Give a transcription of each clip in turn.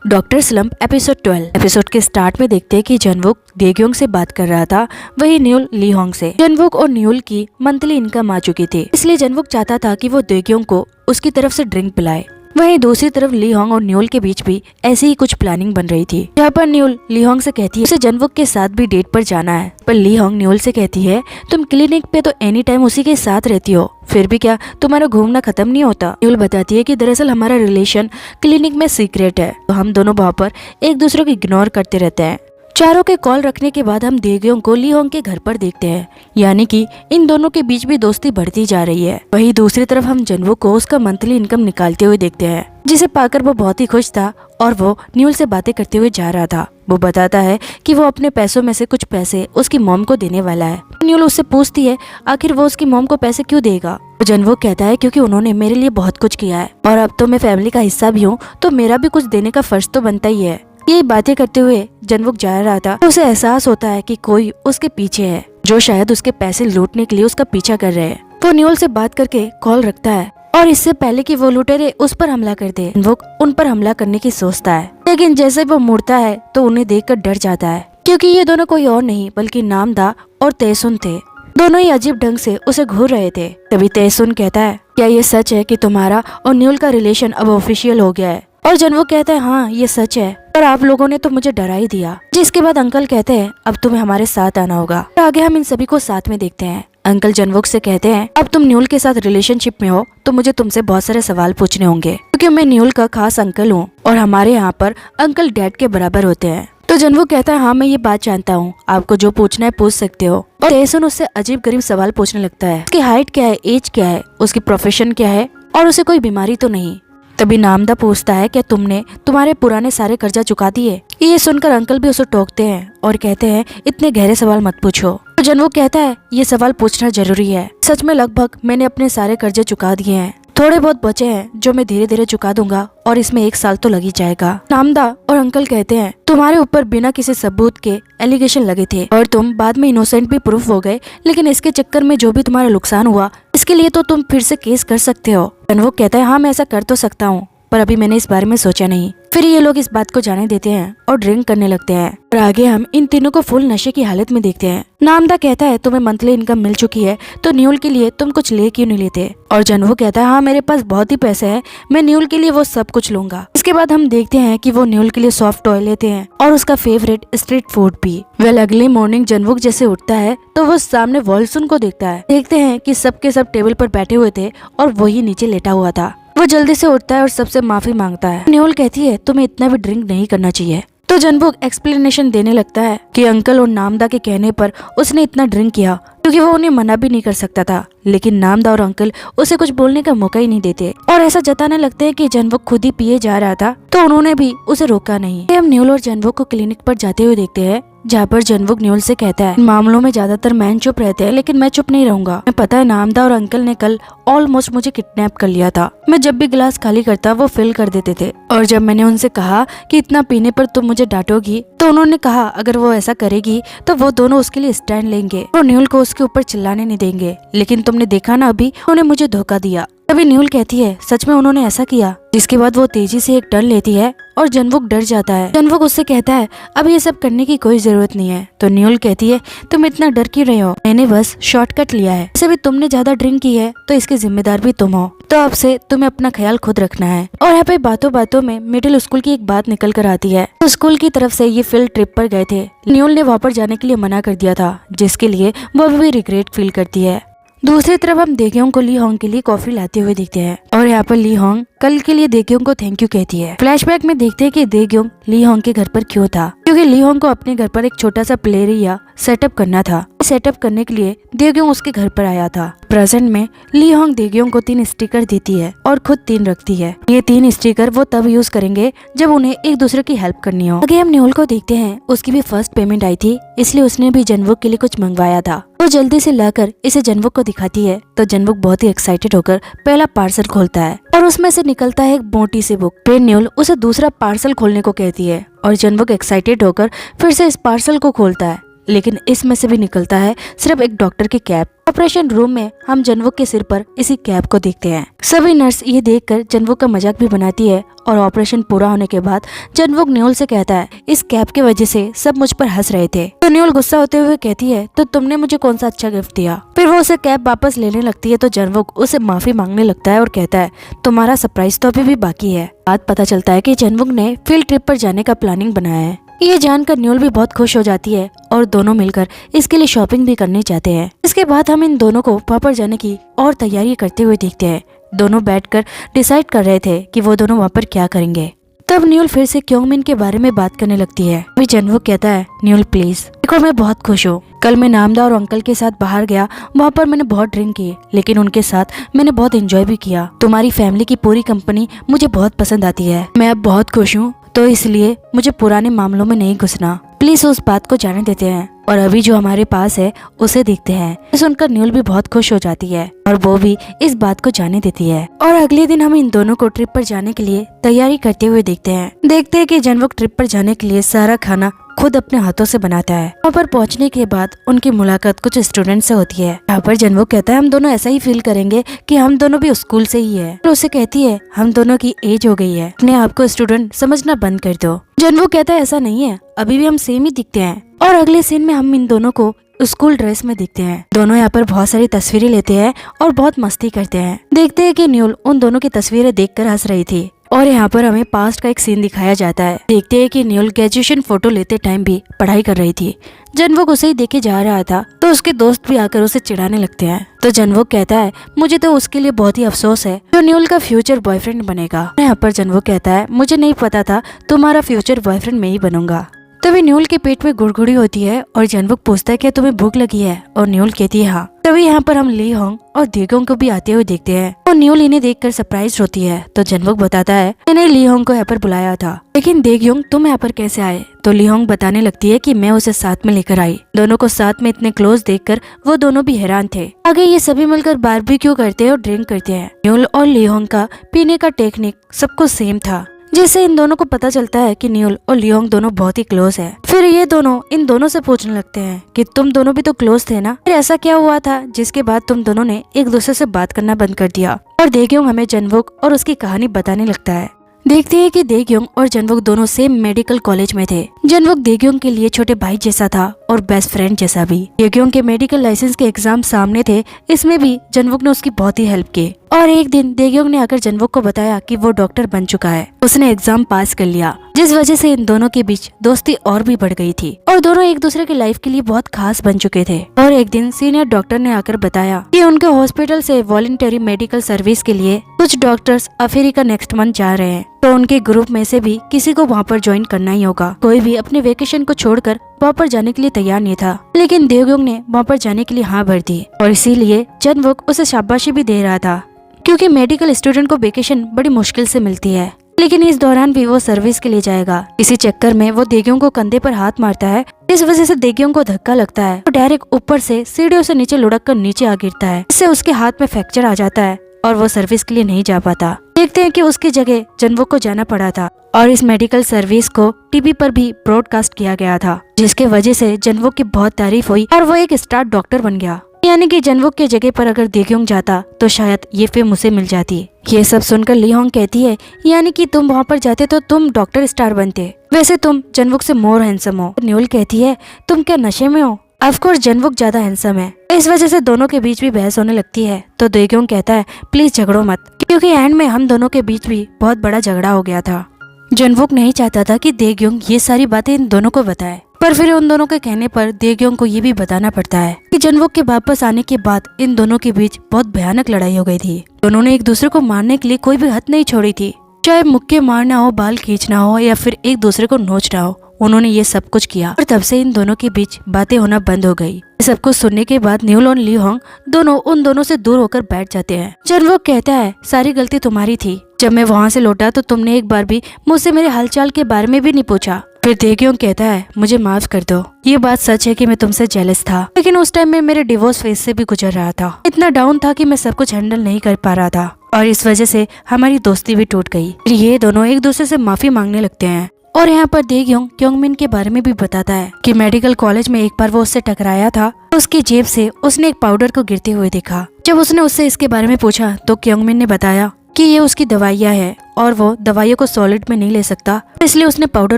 Doctor slump episode 12। Episode के start में देखते हैं कि जनवुक देग्योंग से बात कर रहा था, वही न्यूल लीहोंग से। जनवुक और न्यूल की मंथली इनकम आ चुकी थी, इसलिए जनवुक चाहता था कि वो देग्योंग को उसकी तरफ से ड्रिंक पिलाए। वहीं दूसरी तरफ लीहोंग और न्यूल के बीच भी ऐसी ही कुछ प्लानिंग बन रही थी, जहाँ पर न्यूल लीहोंग से कहती है उसे जनवुक के साथ भी डेट पर जाना है, पर लीहोंग न्यूल से कहती है तुम क्लिनिक पे तो एनी टाइम उसी के साथ रहती हो, फिर भी क्या तुम्हारा घूमना खत्म नहीं होता। न्यूल बताती है कि दरअसल हमारा रिलेशन क्लिनिक में सीक्रेट है, तो हम दोनों वहाँ पर एक दूसरे को इग्नोर करते रहते हैं। चारों के कॉल रखने के बाद हम देग्योंग को लीहोंग के घर पर देखते हैं, यानी कि इन दोनों के बीच भी दोस्ती बढ़ती जा रही है। वहीं दूसरी तरफ हम जनवुक को उसका मंथली इनकम निकालते हुए देखते हैं, जिसे पाकर वो बहुत ही खुश था और वो न्यूल से बातें करते हुए जा रहा था। वो बताता है कि वो अपने पैसों में से कुछ पैसे उसकी मॉम को देने वाला है। न्यूल उससे पूछती है आखिर वो उसकी मॉम को पैसे क्यों देगा। तो जनवुक कहता है क्योंकि उन्होंने मेरे लिए बहुत कुछ किया है और अब तो मैं फैमिली का हिस्सा भी हूँ, तो मेरा भी कुछ देने का फर्ज तो बनता ही है। ये बातें करते हुए जनवुक जा रहा था, तो उसे एहसास होता है कि कोई उसके पीछे है, जो शायद उसके पैसे लूटने के लिए उसका पीछा कर रहे हैं। वो न्यूल से बात करके कॉल रखता है और इससे पहले कि वो लुटेरे उस पर हमला कर दे, जनवुक उन पर हमला करने की सोचता है, लेकिन जैसे वो मुड़ता है तो उन्हें देखकर डर जाता है, क्योंकि ये दोनों कोई और नहीं बल्कि नामदा और तेसुन थे। दोनों ही अजीब ढंग से उसे घूर रहे थे। तभी तेसुन कहता है क्या ये सच है कि तुम्हारा और न्यूल का रिलेशन अब ऑफिशियल हो गया है। और जनवुक कहता है हाँ ये सच है, पर आप लोगों ने तो मुझे डरा ही दिया। जिसके बाद अंकल कहते हैं अब तुम्हें हमारे साथ आना होगा। और आगे हम इन सभी को साथ में देखते हैं। अंकल जनवुक से कहते हैं अब तुम न्यूल के साथ रिलेशनशिप में हो तो मुझे तुमसे बहुत सारे सवाल पूछने होंगे, क्योंकि मैं न्यूल का खास अंकल हूँ और हमारे यहाँ पर अंकल डैड के बराबर होते हैं। तो जनवुक कहता है हाँ मैं ये बात जानता हूँ, आपको जो पूछना है पूछ सकते हो। और तेसुन उससे अजीब गरीब सवाल पूछने लगता है, उसकी हाइट क्या है, एज क्या है, उसकी प्रोफेशन क्या है और उसे कोई बीमारी तो नहीं। तभी नामदा पूछता है क्या तुमने तुम्हारे पुराने सारे कर्जा चुका दिए। ये सुनकर अंकल भी उसे टोकते हैं और कहते हैं इतने गहरे सवाल मत पूछो। तो जनवुक कहता है ये सवाल पूछना जरूरी है, सच में लगभग मैंने अपने सारे कर्जे चुका दिए हैं, थोड़े बहुत बचे हैं जो मैं धीरे धीरे चुका दूंगा और इसमें 1 साल तो लग ही जाएगा। नामदा और अंकल कहते हैं तुम्हारे ऊपर बिना किसी सबूत के एलिगेशन लगे थे और तुम बाद में इनोसेंट भी प्रूफ हो गए, लेकिन इसके चक्कर में जो भी तुम्हारा नुकसान हुआ इसके लिए तो तुम फिर से केस कर सकते हो। जनवुक कहता है हाँ मैं ऐसा कर तो सकता हूँ, पर अभी मैंने इस बारे में सोचा नहीं। फिर ये लोग इस बात को जाने देते हैं और ड्रिंक करने लगते हैं। और आगे हम इन तीनों को फुल नशे की हालत में देखते हैं। नामदा कहता है तुम्हें मंथली इनकम मिल चुकी है तो न्यूल के लिए तुम कुछ ले क्यों नहीं लेते। और जनवुक कहता है हाँ मेरे पास बहुत ही पैसे हैं, मैं न्यूल के लिए वो सब कुछ लूंगा। इसके बाद हम देखते हैं कि वो न्यूल के लिए सॉफ्ट टॉय लेते हैं और उसका फेवरेट स्ट्रीट फूड भी। वेल अगली मॉर्निंग जनवुक जैसे उठता है तो वो सामने वॉल्सुन को देखता है। देखते हैं कि सब के सब टेबल पर बैठे हुए थे और वही नीचे लेटा हुआ था। वो जल्दी से उठता है और सबसे माफी मांगता है। न्यूल कहती है तुम्हें इतना भी ड्रिंक नहीं करना चाहिए। तो जनवुक एक्सप्लेनेशन देने लगता है कि अंकल और नामदा के कहने पर उसने इतना ड्रिंक किया, क्योंकि वो उन्हें मना भी नहीं कर सकता था, लेकिन नामदा और अंकल उसे कुछ बोलने का मौका ही नहीं देते और ऐसा जताने लगते हैं कि जनवुक खुद ही पिए जा रहा था तो उन्होंने भी उसे रोका नहीं। हम न्यूल और जनवुक को क्लिनिक पर जाते हुए देखते हैं, जहाँ पर जनवुक न्यूल से कहता है इन मामलों में ज्यादातर मैन चुप रहते हैं, लेकिन मैं चुप नहीं रहूंगा। मैं पता है नामदा और अंकल ने कल ऑलमोस्ट मुझे किडनैप कर लिया था। मैं जब भी गिलास खाली करता वो फिल कर देते थे, और जब मैंने उनसे कहा कि इतना पीने पर तुम मुझे डांटोगी तो उन्होंने कहा अगर वो ऐसा करेगी तो वो दोनों उसके लिए स्टैंड लेंगे और न्यूल को उसके ऊपर चिल्लाने नहीं देंगे। लेकिन तुमने देखा ना अभी उन्होंने मुझे धोखा दिया। तभी न्यूल कहती है सच में उन्होंने ऐसा किया। जिसके बाद वो तेजी से एक टर्न लेती है और जनवुक डर जाता है। जनवुक उससे कहता है अब ये सब करने की कोई जरूरत नहीं है। तो न्यूल कहती है तुम इतना डर क्यों रहे हो, मैंने बस शॉर्टकट लिया है, वैसे भी तुमने ज्यादा ड्रिंक की है तो इसके जिम्मेदार भी तुम हो, तो अब से तुम्हें अपना ख्याल खुद रखना है। और यहाँ पे बातों बातों में मिडिल स्कूल की एक बात निकल कर आती है। तो स्कूल की तरफ से ये फील्ड ट्रिप पर गए थे, न्यूल ने वहाँ पर जाने के लिए मना कर दिया था, जिसके लिए वो अभी भी रिग्रेट फील करती है। दूसरी तरफ हम देग्योंग को लीहोंग के लिए कॉफी लाते हुए देखते हैं और यहाँ पर लीहोंग कल के लिए देग्योंग को थैंक यू कहती है। फ्लैशबैक में देखते हैं कि देग्योंग लीहोंग के घर पर क्यों था, क्योंकि लीहोंग को अपने घर पर एक छोटा सा प्ले एरिया सेटअप करना था। सेटअप करने के लिए देग्योंग उसके घर पर आया था। प्रेजेंट में लीहोंग देग्योंग को 3 स्टिकर देती है और खुद 3 रखती है। ये 3 स्टिकर वो तब यूज करेंगे जब उन्हें एक दूसरे की हेल्प करनी हो। आगे हम न्यूल को देखते हैं, उसकी भी फर्स्ट पेमेंट आई थी, इसलिए उसने भी जनवुक के लिए कुछ मंगवाया था। वो जल्दी से लाकर इसे जनवुक को दिखाती है तो जनवुक बहुत ही एक्साइटेड होकर पहला पार्सल खोलता है और उसमें से निकलता है एक मोटी सी बुक। फिर न्यूल उसे दूसरा पार्सल खोलने को कहती है और जनवुक एक्साइटेड होकर फिर से इस पार्सल को खोलता है, लेकिन इसमें से भी निकलता है सिर्फ एक डॉक्टर की कैप। ऑपरेशन रूम में हम जनवुक के सिर पर इसी कैप को देखते हैं। सभी नर्स ये देखकर जनवुक का मजाक भी बनाती है और ऑपरेशन पूरा होने के बाद जनवुक न्यूल से कहता है इस कैप की वजह से सब मुझ पर हंस रहे थे। तो न्यूल गुस्सा होते हुए कहती है तो तुमने मुझे कौन सा अच्छा गिफ्ट दिया। फिर वो उसे कैप वापस लेने लगती है तो जनवुक उसे माफी मांगने लगता है और कहता है तुम्हारा सरप्राइज तो अभी भी बाकी है। बात पता चलता है कि जनवुक ने फील्ड ट्रिप पर जाने का प्लानिंग बनाया है। ये जानकर न्यूल भी बहुत खुश हो जाती है और दोनों मिलकर इसके लिए शॉपिंग भी करने जाते हैं। इसके बाद हम इन दोनों को वहाँ पर जाने की और तैयारी करते हुए देखते हैं। दोनों बैठकर डिसाइड कर रहे थे कि वो दोनों वहाँ पर क्या करेंगे। तब न्यूल फिर से क्योंगमिन के बारे में बात करने लगती है। अभी जनवुक कहता है न्यूल प्लीज देखो मैं बहुत खुश हूँ। कल मैं नामदा और अंकल के साथ बाहर गया, वहाँ पर मैंने बहुत ड्रिंक की, लेकिन उनके साथ मैंने बहुत एंजॉय भी किया। तुम्हारी फैमिली की पूरी कंपनी मुझे बहुत पसंद आती है। मैं अब बहुत खुश हूँ, तो इसलिए मुझे पुराने मामलों में नहीं घुसना। प्लीज उस बात को जाने देते हैं और अभी जो हमारे पास है उसे देखते हैं। सुनकर न्यूल भी बहुत खुश हो जाती है और वो भी इस बात को जाने देती है। और अगले दिन हम इन दोनों को ट्रिप पर जाने के लिए तैयारी करते हुए देखते हैं कि जनवुक ट्रिप पर जाने के लिए सारा खाना खुद अपने हाथों से बनाता है। वहाँ पर पहुँचने के बाद उनकी मुलाकात कुछ स्टूडेंट से होती है। यहाँ पर जनवुक कहता है हम दोनों ऐसा ही फील करेंगे कि हम दोनों भी स्कूल से ही है। और उसे कहती है हम दोनों की एज हो गई है, अपने आप को स्टूडेंट समझना बंद कर दो। जनवुक कहता है ऐसा नहीं है, अभी भी हम सेम ही दिखते हैं। और अगले सीन में हम इन दोनों को स्कूल ड्रेस में दिखते हैं। दोनों यहाँ पर बहुत सारी तस्वीरें लेते हैं और बहुत मस्ती करते हैं। देखते हैं कि न्यूल उन दोनों की तस्वीरें देखकर हंस रही थी। और यहाँ पर हमें पास्ट का एक सीन दिखाया जाता है। देखते हैं कि न्यूल ग्रेजुएशन फोटो लेते टाइम भी पढ़ाई कर रही थी। जनवुक उसे ही देखे जा रहा था तो उसके दोस्त भी आकर उसे चिढ़ाने लगते हैं। तो जनवुक कहता है मुझे तो उसके लिए बहुत ही अफसोस है जो न्यूल का फ्यूचर बॉयफ्रेंड बनेगा। यहाँ पर जनवुक कहता है मुझे नहीं पता था तुम्हारा फ्यूचर बॉयफ्रेंड मैं ही बनूंगा। तभी न्यूल के पेट में गुड़गुड़ी होती है और जनवुक पूछता है क्या तुम्हें भूख लगी है, और न्यूल कहती है हाँ। तभी यहाँ पर हम ली होंग और देग्योंग को भी आते हुए देखते हैं और न्यूल इन्हें देखकर सरप्राइज होती है। तो जनवुक बताता है मैंने ली होंग को यहाँ पर बुलाया था, लेकिन देग्योंग तुम यहाँ पर कैसे आए। तो ली होंग बताने लगती है कि मैं उसे साथ में लेकर आई। दोनों को साथ में इतने क्लोज देखकर वो दोनों भी हैरान थे। आगे ये सभी मिलकर बारबेक्यू करते हैं और ड्रिंक करते हैं। न्यूल और ली होंग का पीने का टेक्निक सबको सेम था, जिससे इन दोनों को पता चलता है कि न्यूल और लियोंग दोनों बहुत ही क्लोज है। फिर ये दोनों इन दोनों से पूछने लगते हैं कि तुम दोनों भी तो क्लोज थे ना, फिर ऐसा क्या हुआ था जिसके बाद तुम दोनों ने एक दूसरे से बात करना बंद कर दिया। और देग्योंग हमें जनवुक और उसकी कहानी बताने लगता है। देखते हैं कि देग्योंग और जनवुक दोनों सेम मेडिकल कॉलेज में थे। जनवुक देग्योंग के लिए छोटे भाई जैसा था और बेस्ट फ्रेंड जैसा भी। देग्योंग के मेडिकल लाइसेंस के एग्जाम सामने थे, इसमें भी जनवुक ने उसकी बहुत ही हेल्प की। और एक दिन देग्योंग ने आकर जनवुक को बताया कि वो डॉक्टर बन चुका है, उसने एग्जाम पास कर लिया, जिस वजह से इन दोनों के बीच दोस्ती और भी बढ़ गई थी और दोनों एक दूसरे के लाइफ के लिए बहुत खास बन चुके थे। और एक दिन सीनियर डॉक्टर ने आकर बताया कि उनके हॉस्पिटल से वॉलंटरी मेडिकल सर्विस के लिए कुछ डॉक्टर्स अफ्रीका नेक्स्ट मंथ जा रहे हैं, तो उनके ग्रुप में से भी किसी को वहाँ पर ज्वाइन करना ही होगा। कोई भी अपने वेकेशन को छोड़कर वहाँ पर जाने के लिए तैयार नहीं था, लेकिन देग्योंग ने वहाँ पर जाने के लिए हाँ भर दी और इसीलिए जनवुक उसे शाबाशी भी दे रहा था, क्योंकि मेडिकल स्टूडेंट को वेकेशन बड़ी मुश्किल से मिलती है, लेकिन इस दौरान भी वो सर्विस के लिए जाएगा। इसी चक्कर में वो देग्योंग को कंधे पर हाथ मारता है, इस वजह से देग्योंग को धक्का लगता है। वो डायरेक्ट ऊपर से सीढ़ियों से नीचे लुढ़क कर नीचे आ गिरता है, इससे उसके हाथ में फ्रैक्चर आ जाता है और वो सर्विस के लिए नहीं जा पाता। देखते हैं कि उसकी जगह जनवुक को जाना पड़ा था और इस मेडिकल सर्विस को टीवी पर भी ब्रॉडकास्ट किया गया था, जिसके वजह से जनवुक की बहुत तारीफ हुई और वो एक स्टार डॉक्टर बन गया। यानी कि जनवुक के जगह पर अगर देग्योंग जाता तो शायद ये फेम उसे मिल जाती। ये सब सुनकर ली होंग कहती है यानी कि तुम वहाँ पर जाते तो तुम डॉक्टर स्टार बनते, वैसे तुम जनवुक से मोर हैंडसम हो। न्यूल कहती है तुम क्या नशे में हो। ऑफ कोर्स जनवुक ज्यादा हैंडसम है। इस वजह से दोनों के बीच भी बहस होने लगती है। तो देग्योंग कहता है प्लीज झगड़ो मत, क्योंकि एंड में हम दोनों के बीच भी बहुत बड़ा झगड़ा हो गया था। जनवुक नहीं चाहता था कि देग्योंग ये सारी बातें इन दोनों को बताए, पर फिर उन दोनों के कहने पर देग्योंग को ये भी बताना पड़ता है कि जनवुक के वापस आने के बाद इन दोनों के बीच बहुत भयानक लड़ाई हो गई थी। दोनों ने एक दूसरे को मारने के लिए कोई भी हद नहीं छोड़ी थी, चाहे मुक्के मारना हो, बाल खींचना हो या फिर एक दूसरे को नोचना हो, उन्होंने ये सब कुछ किया और तब से इन दोनों के बीच बातें होना बंद हो गई। सब कुछ सुनने के बाद न्यूल और ली होंग दोनों उन दोनों से दूर होकर बैठ जाते हैं। जनवुक कहता है सारी गलती तुम्हारी थी, जब मैं वहाँ से लौटा तो तुमने एक बार भी मुझसे मेरे हालचाल के बारे में भी नहीं पूछा। फिर देग्योंग कहता है मुझे माफ कर दो, ये बात सच है कि मैं तुमसे जेलस था, लेकिन उस टाइम में मेरे डिवोर्स फेज से भी गुजर रहा था, इतना डाउन था कि मैं सब कुछ हैंडल नहीं कर पा रहा था और इस वजह से हमारी दोस्ती भी टूट गई। ये दोनों एक दूसरे से माफी मांगने लगते हैं और यहाँ पर देग्योंग क्योंगमिन के बारे में भी बताता है कि मेडिकल कॉलेज में एक बार वो उससे टकराया था। उसकी जेब से उसने एक पाउडर को गिरते हुए देखा। जब उसने उससे इसके बारे में पूछा तो क्योंगमिन ने बताया कि ये उसकी दवाइयाँ है और वो दवाइयों को सॉलिड में नहीं ले सकता, इसलिए उसने पाउडर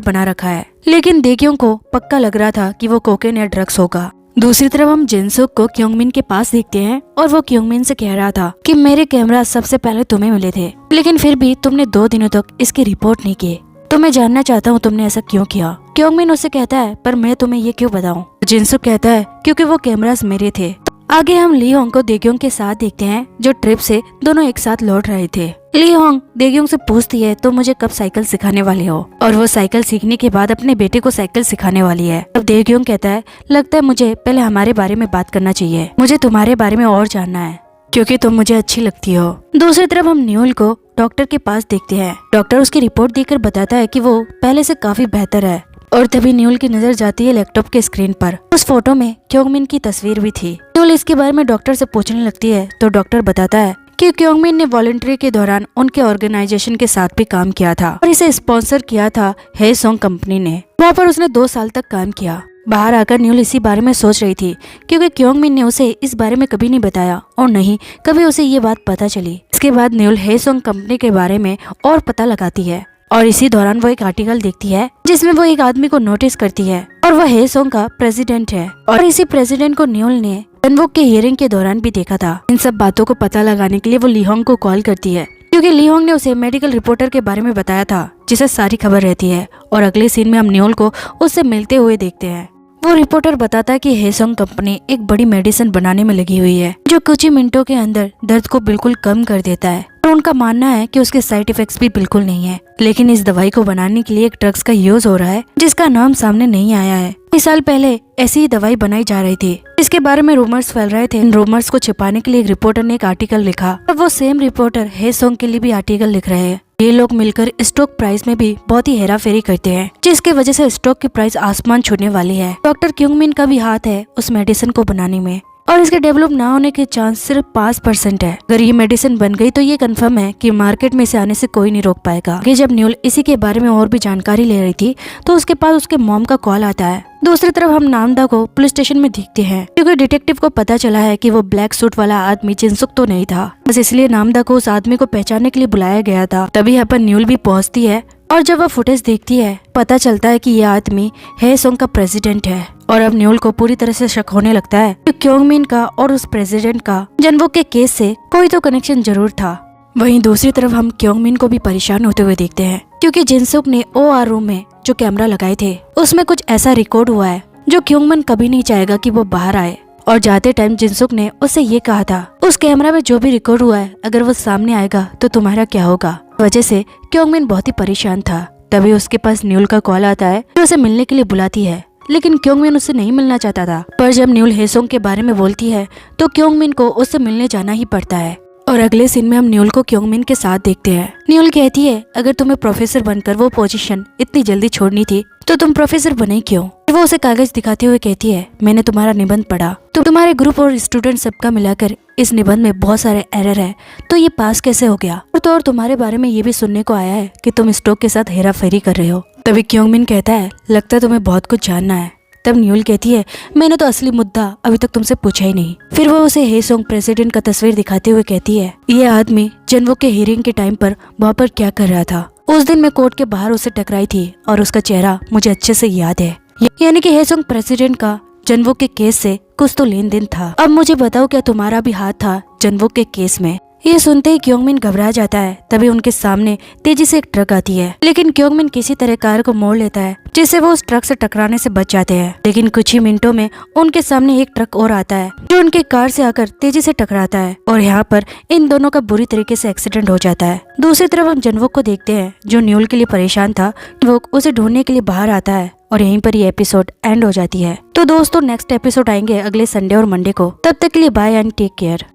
बना रखा है। लेकिन देग्योंग को पक्का लग रहा था कि वो कोकेन या ड्रग्स होगा। दूसरी तरफ हम जिनसुक को क्योंगमिन के पास देखते हैं और वो क्योंगमिन से कह रहा था कि मेरे कैमरा सबसे पहले तुम्हें मिले थे, लेकिन फिर भी तुमने 2 दिनों तक इसकी रिपोर्ट नहीं की। तो मैं जानना चाहता हूँ तुमने ऐसा क्यों किया। क्योंगमिन उससे कहता है पर मैं तुम्हें ये क्यों बताऊँ। जिनसुक कहता है क्योंकि वो कैमरास मेरे थे। आगे हम ली होंग को देग्योंग के साथ देखते हैं जो ट्रिप से दोनों एक साथ लौट रहे थे। ली होंग देग्योंग से पूछती है तो मुझे कब साइकिल सिखाने वाले हो, और वो साइकिल सीखने के बाद अपने बेटे को साइकिल सिखाने वाली है। अब देग्योंग कहता है लगता है मुझे पहले हमारे बारे में बात करना चाहिए, मुझे तुम्हारे बारे में और जानना है क्योंकि तुम मुझे अच्छी लगती हो। दूसरी तरफ हम न्यूल को डॉक्टर के पास देखते हैं। डॉक्टर उसकी रिपोर्ट देखकर बताता है कि वो पहले से काफी बेहतर है। और तभी न्यूल की नजर जाती है लैपटॉप के स्क्रीन पर। उस फोटो में क्योंगमिन की तस्वीर भी थी। न्यूल इसके बारे में डॉक्टर से पूछने लगती है तो डॉक्टर बताता है कि क्योंगमिन ने वॉलंटरी के दौरान उनके ऑर्गेनाइजेशन के साथ भी काम किया था और इसे स्पॉन्सर किया था हेसोंग कंपनी ने। वहाँ पर उसने 2 साल तक काम किया। बाहर आकर न्यूल इसी बारे में सोच रही थी क्योंकि क्योंगमिन ने उसे इस बारे में कभी नहीं बताया और नहीं कभी उसे ये बात पता चली। इसके बाद न्यूल हेसोंग कंपनी के बारे में और पता लगाती है और इसी दौरान वो एक आर्टिकल देखती है जिसमें वो एक आदमी को नोटिस करती है और वह हेसोंग का प्रेसिडेंट है। और इसी प्रेसिडेंट को न्यूल ने जनवुक के हियरिंग के दौरान भी देखा था। इन सब बातों को पता लगाने के लिए वो ली होंग को कॉल करती है क्योंकि ली होंग ने उसे मेडिकल रिपोर्टर के बारे में बताया था जिसे सारी खबर रहती है। और अगले सीन में हम न्यूल को उससे मिलते हुए देखते हैं। वो रिपोर्टर बताता है कि हेसोंग कंपनी एक बड़ी मेडिसिन बनाने में लगी हुई है जो कुछ ही मिनटों के अंदर दर्द को बिल्कुल कम कर देता है। और उनका मानना है कि उसके साइड इफेक्ट्स भी बिल्कुल नहीं है। लेकिन इस दवाई को बनाने के लिए एक ड्रग्स का यूज हो रहा है जिसका नाम सामने नहीं आया है। 20 साल पहले ऐसी ही दवाई बनाई जा रही थी। इसके बारे में रूमर्स फैल रहे थे। इन रूमर्स को छिपाने के लिए एक रिपोर्टर ने एक आर्टिकल लिखा और वो सेम रिपोर्टर हेसोंग के लिए भी आर्टिकल लिख रहे हैं। ये लोग मिलकर स्टॉक प्राइस में भी बहुत ही हेराफेरी करते हैं जिसकी वजह से स्टॉक की प्राइस आसमान छूने वाली है। डॉक्टर क्योंगमिन का भी हाथ है उस मेडिसिन को बनाने में और इसके डेवलप ना होने के चांस सिर्फ 5% है। अगर ये मेडिसिन बन गई तो ये कंफर्म है कि मार्केट में इसे आने से कोई नहीं रोक पाएगा। कि जब न्यूल इसी के बारे में और भी जानकारी ले रही थी तो उसके पास उसके मॉम का कॉल आता है। दूसरी तरफ हम नामदा को पुलिस स्टेशन में देखते हैं क्योंकि डिटेक्टिव को पता चला है कि वो ब्लैक सूट वाला आदमी जिनसुक तो नहीं था, बस इसलिए नामदा को उस आदमी को पहचानने के लिए बुलाया गया था। तभी यहाँ पर न्यूल भी पहुँचती है और जब वह फुटेज देखती है पता चलता है कि ये आदमी हेसोंग का प्रेसिडेंट है। और अब न्यूल को पूरी तरह से शक होने लगता है कि क्योंगमिन का और उस प्रेसिडेंट का जनवुक के केस से कोई तो कनेक्शन जरूर था। वहीं दूसरी तरफ हम क्योंगमिन को भी परेशान होते हुए देखते हैं क्योंकि जिनसुक ने OR रूम में जो कैमरा लगाए थे उसमें कुछ ऐसा रिकॉर्ड हुआ है जो क्योंगमिन कभी नहीं चाहेगा कि वो बाहर आए। और जाते टाइम जिनसुक ने उससे ये कहा था उस कैमरा में जो भी रिकॉर्ड हुआ है अगर वो सामने आएगा तो तुम्हारा क्या होगा। वजह से क्योंगमिन बहुत ही परेशान था। तभी उसके पास न्यूल का कॉल आता है जो उसे मिलने के लिए बुलाती है। लेकिन क्योंगमिन उससे नहीं मिलना चाहता था, पर जब न्यूल हेसोंग के बारे में बोलती है तो क्योंगमिन को उससे मिलने जाना ही पड़ता है। और अगले सीन में हम न्यूल को क्योंगमिन के साथ देखते हैं। न्यूल कहती है अगर तुम्हें प्रोफेसर बनकर वो पोजीशन इतनी जल्दी छोड़नी थी तो तुम प्रोफेसर बने क्यों। वो उसे कागज दिखाते हुए कहती है मैंने तुम्हारा निबंध पढ़ा, तो तुम्हारे ग्रुप और स्टूडेंट सबका मिलाकर इस निबंध में बहुत सारे एरर है, तो ये पास कैसे हो गया। और तुम्हारे बारे में ये भी सुनने को आया है कि तुम स्टॉक के साथ हेराफेरी कर रहे हो। तभी क्योंगमिन कहता है लगता है तुम्हें बहुत कुछ जानना है। तब न्यूल कहती है मैंने तो असली मुद्दा अभी तक तुमसे पूछा ही नहीं। फिर वो उसे हेसोंग प्रेसिडेंट का तस्वीर दिखाते हुए कहती है ये आदमी जनवुक के हियरिंग के टाइम पर वहाँ पर क्या कर रहा था। उस दिन मैं कोर्ट के बाहर उसे टकराई थी और उसका चेहरा मुझे अच्छे से याद है। यानी कि हेसोंग प्रेसिडेंट का जनवुक के केस से कुछ तो लेन देन था। अब मुझे बताओ क्या तुम्हारा भी हाथ था जनवुक के केस में। ये सुनते ही क्योंगमिन घबरा जाता है। तभी उनके सामने तेजी से एक ट्रक आती है, लेकिन क्योंगमिन किसी तरह कार को मोड़ लेता है जिससे वो उस ट्रक से टकराने से बच जाते हैं। लेकिन कुछ ही मिनटों में उनके सामने एक ट्रक और आता है जो उनके कार से आकर तेजी से टकराता है और यहाँ पर इन दोनों का बुरी तरीके से एक्सीडेंट हो जाता है। दूसरी तरफ हम जनवुक को देखते हैं जो न्यूल के लिए परेशान था। वो उसे ढूंढने के लिए बाहर आता है और यहीं पर ये एपिसोड एंड हो जाती है। तो दोस्तों नेक्स्ट एपिसोड आएंगे अगले संडे और मंडे को। तब तक के लिए बाय एंड टेक केयर।